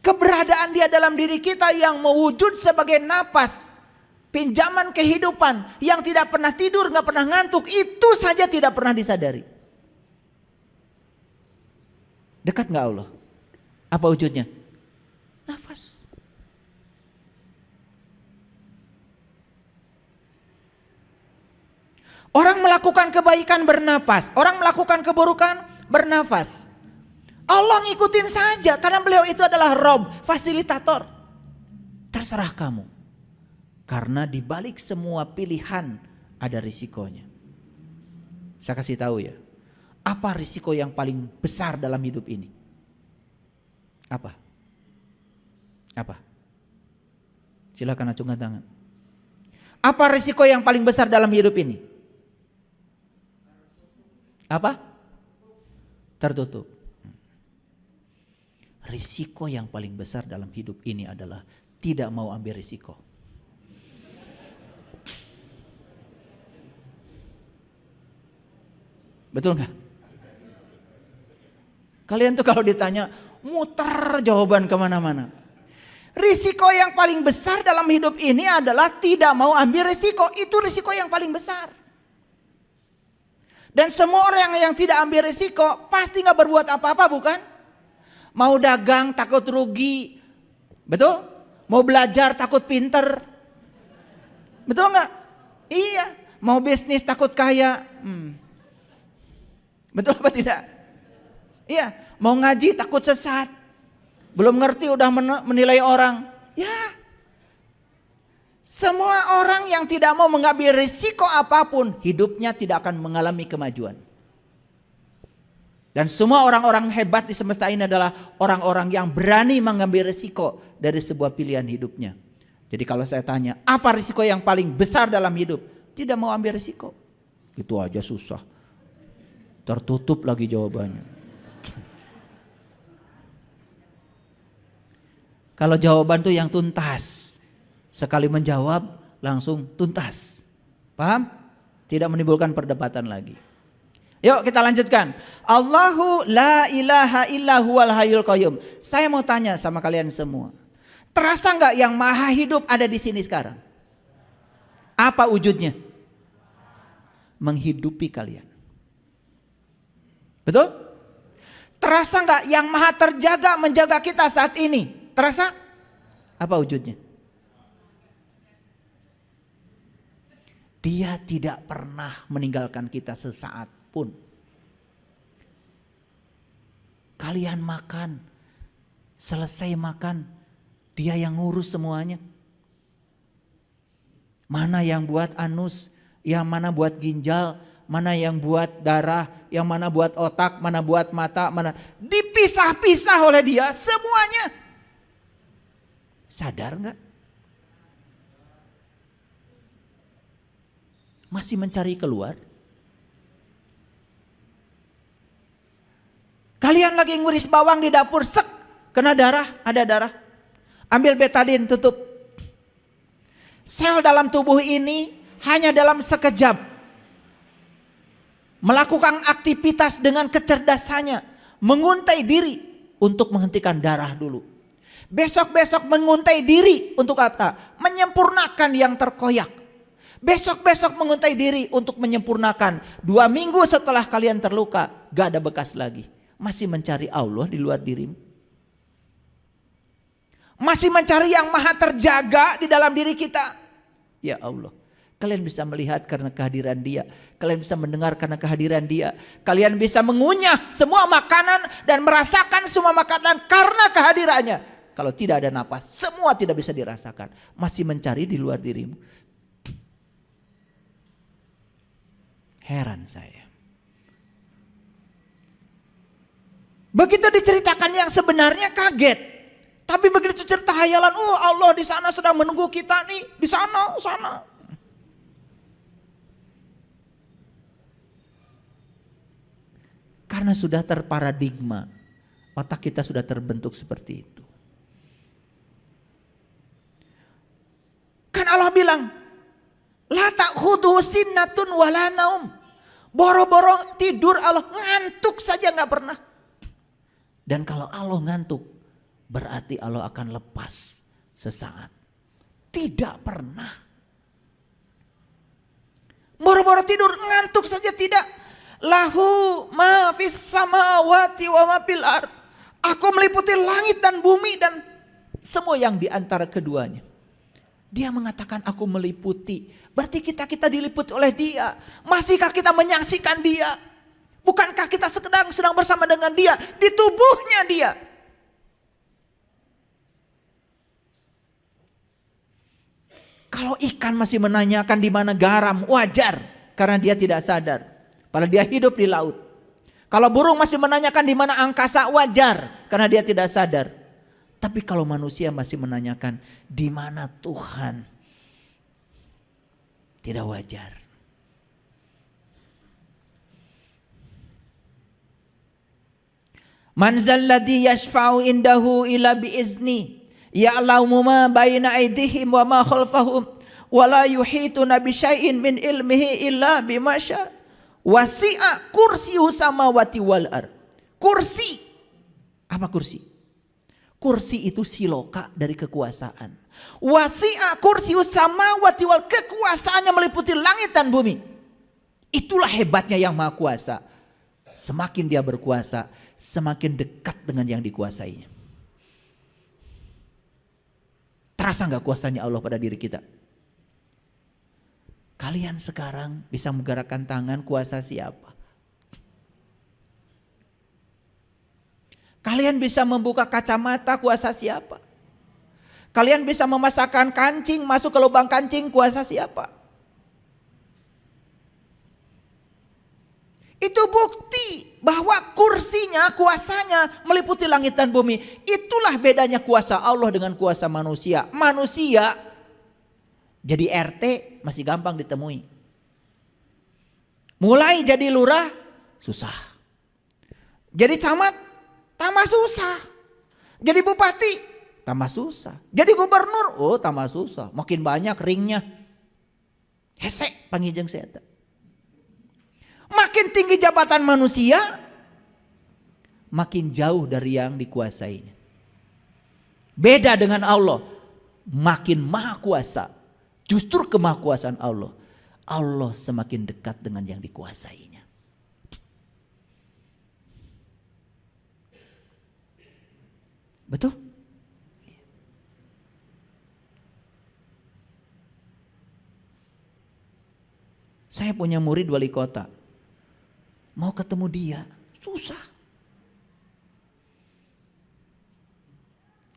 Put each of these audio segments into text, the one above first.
keberadaan dia dalam diri kita yang mewujud sebagai napas, pinjaman kehidupan, yang tidak pernah tidur, gak pernah ngantuk, itu saja tidak pernah disadari. Dekat gak Allah? Apa wujudnya? Nafas. Orang melakukan kebaikan bernapas, orang melakukan keburukan bernafas. Allah ngikutin saja karena beliau itu adalah Rob, fasilitator. Terserah kamu. Karena di balik semua pilihan ada risikonya. Saya kasih tahu ya. Apa risiko yang paling besar dalam hidup ini? Apa? Apa? Silakan acungkan tangan. Apa risiko yang paling besar dalam hidup ini? Apa? Tertutup. Risiko yang paling besar dalam hidup ini adalah tidak mau ambil risiko. Betul nggak? Kalian tuh kalau ditanya muter jawaban kemana-mana. Risiko yang paling besar dalam hidup ini adalah tidak mau ambil risiko. Itu risiko yang paling besar. Dan semua orang yang tidak ambil risiko pasti nggak berbuat apa-apa, bukan? Mau dagang takut rugi, betul? Mau belajar takut pinter, betul nggak? Iya. Mau bisnis takut kaya, betul apa tidak? Iya. Mau ngaji takut sesat, belum ngerti udah menilai orang. Ya. Semua orang yang tidak mau mengambil risiko apapun, hidupnya tidak akan mengalami kemajuan. Dan semua orang-orang hebat di semesta ini adalah orang-orang yang berani mengambil risiko dari sebuah pilihan hidupnya. Jadi kalau saya tanya, apa risiko yang paling besar dalam hidup? Tidak mau ambil risiko. Itu aja susah. Tertutup lagi jawabannya. Kalau jawaban tuh yang tuntas. Sekali menjawab langsung tuntas. Paham? Tidak menimbulkan perdebatan lagi. Yuk kita lanjutkan. Allahu la ilaha illa huwal hayyul qayyum. Saya mau tanya sama kalian semua. Terasa nggak yang maha hidup ada di sini sekarang? Apa wujudnya? Menghidupi kalian. Betul? Terasa nggak yang maha terjaga menjaga kita saat ini? Terasa? Apa wujudnya? Dia tidak pernah meninggalkan kita sesaat pun. Kalian makan, selesai makan, dia yang ngurus semuanya. Mana yang buat anus, yang mana buat ginjal, mana yang buat darah, yang mana buat otak, mana buat mata, mana dipisah-pisah oleh dia semuanya. Sadar nggak? Masih mencari keluar? Kalian lagi nguris bawang di dapur, sek, kena darah, ada darah. Ambil betadin, tutup. Sel dalam tubuh ini hanya dalam sekejap melakukan aktivitas dengan kecerdasannya, menguntai diri untuk menghentikan darah dulu. Besok-besok menguntai diri untuk apa? Menyempurnakan yang terkoyak. Besok-besok menguntai diri untuk menyempurnakan. 2 minggu setelah kalian terluka, gak ada bekas lagi. Masih mencari Allah di luar dirimu? Masih mencari yang maha terjaga di dalam diri kita? Ya Allah, kalian bisa melihat karena kehadiran dia. Kalian bisa mendengar karena kehadiran dia. Kalian bisa mengunyah semua makanan dan merasakan semua makanan karena kehadirannya. Kalau tidak ada napas, semua tidak bisa dirasakan. Masih mencari di luar dirimu. Heran saya. Begitu diceritakan yang sebenarnya kaget. Tapi begitu cerita hayalan, oh Allah di sana sedang menunggu kita nih, di sana. Karena sudah terparadigma, otak kita sudah terbentuk seperti itu. Kan Allah bilang, la ta'khudhuhu sinnatun wala naum. Boro-boro tidur Allah, ngantuk saja nggak pernah. Dan kalau Allah ngantuk, berarti Allah akan lepas sesaat. Tidak pernah. Boro-boro tidur, ngantuk saja tidak. Lahu ma fis samawati wa ma fil ard. Aku meliputi langit dan bumi dan semua yang di antara keduanya. Dia mengatakan aku meliputi. Berarti kita diliputi oleh dia. Masihkah kita menyaksikan dia? Bukankah kita sedang bersama dengan dia di tubuhnya dia? Kalau ikan masih menanyakan di mana garam, wajar karena dia tidak sadar. Padahal dia hidup di laut. Kalau burung masih menanyakan di mana angkasa, wajar karena dia tidak sadar. Tapi kalau manusia masih menanyakan di mana Tuhan, tidak wajar. Man zalladhi yashfa'u indahu illa biizni ya'lamu ma baina aydihim wa ma khalfahum wa la yuhituna bi syai'in min ilmihi illa bima syaa. Wasi'a kursiyuhu samawati wal ard. Kursi. Apa kursi? Kursi itu siloka dari kekuasaan. Wasi'a kursiyuhu samawati wal, kekuasaannya meliputi langit dan bumi. Itulah hebatnya yang Maha Kuasa. Semakin dia berkuasa, semakin dekat dengan yang dikuasainya. Terasa gak kuasanya Allah pada diri kita? Kalian sekarang bisa menggerakkan tangan, kuasa siapa? Kalian bisa membuka kacamata, kuasa siapa? Kalian bisa memasakkan kancing, masuk ke lubang kancing, kuasa siapa? Itu bukti bahwa kursinya, kuasanya meliputi langit dan bumi. Itulah bedanya kuasa Allah dengan kuasa manusia. Manusia jadi RT masih gampang ditemui. Mulai jadi lurah susah. Jadi camat tambah susah. Jadi bupati tambah susah. Jadi gubernur tambah susah. Makin banyak ringnya. Hesek pangijeng seeta. Makin tinggi jabatan manusia, makin jauh dari yang dikuasainya. Beda dengan Allah, makin maha kuasa, justru kemahakuasaan Allah, Allah semakin dekat dengan yang dikuasainya. Betul? Saya punya murid wali kota. Mau ketemu dia, susah.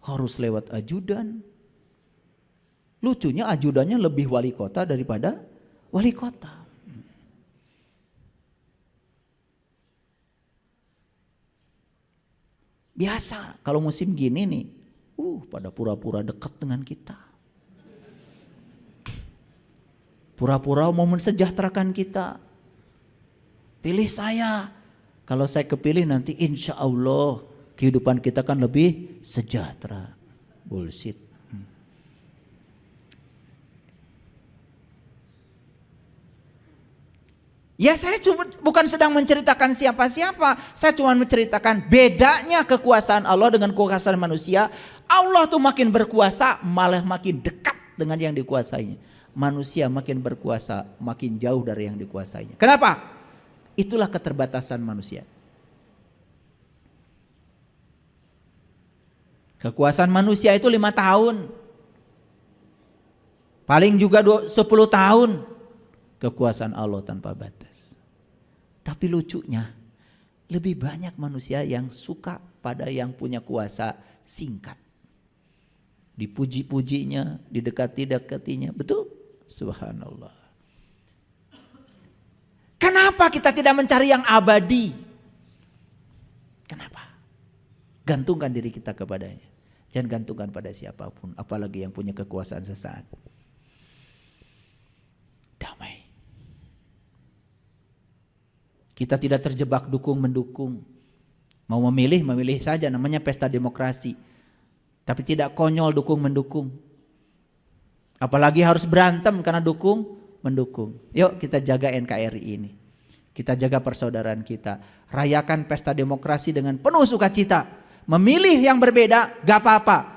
Harus lewat ajudan. Lucunya ajudannya lebih wali kota daripada wali kota. Biasa kalau musim gini nih, pada pura-pura dekat dengan kita. Pura-pura mau mensejahterakan kita. Pilih saya. Kalau saya kepilih nanti insya Allah kehidupan kita kan lebih sejahtera. Bullshit. Ya saya bukan sedang menceritakan siapa-siapa. Saya cuma menceritakan bedanya kekuasaan Allah dengan kekuasaan manusia. Allah tuh makin berkuasa malah makin dekat dengan yang dikuasainya. Manusia makin berkuasa makin jauh dari yang dikuasainya. Kenapa? Itulah keterbatasan manusia. Kekuasaan manusia itu 5 tahun. Paling juga 10 tahun. Kekuasaan Allah tanpa batas. Tapi lucunya, lebih banyak manusia yang suka pada yang punya kuasa singkat. Dipuji-pujinya, didekati-dekatinya. Betul? Subhanallah. Kenapa kita tidak mencari yang abadi? Kenapa? Gantungkan diri kita kepadanya. Jangan gantungkan pada siapapun, apalagi yang punya kekuasaan sesaat. Damai. Kita tidak terjebak dukung-mendukung. Mau memilih saja, namanya pesta demokrasi. Tapi tidak konyol dukung-mendukung. Apalagi harus berantem karena dukung-mendukung. Yuk kita jaga NKRI ini. Kita jaga persaudaraan kita. Rayakan pesta demokrasi dengan penuh sukacita. Memilih yang berbeda gak apa-apa.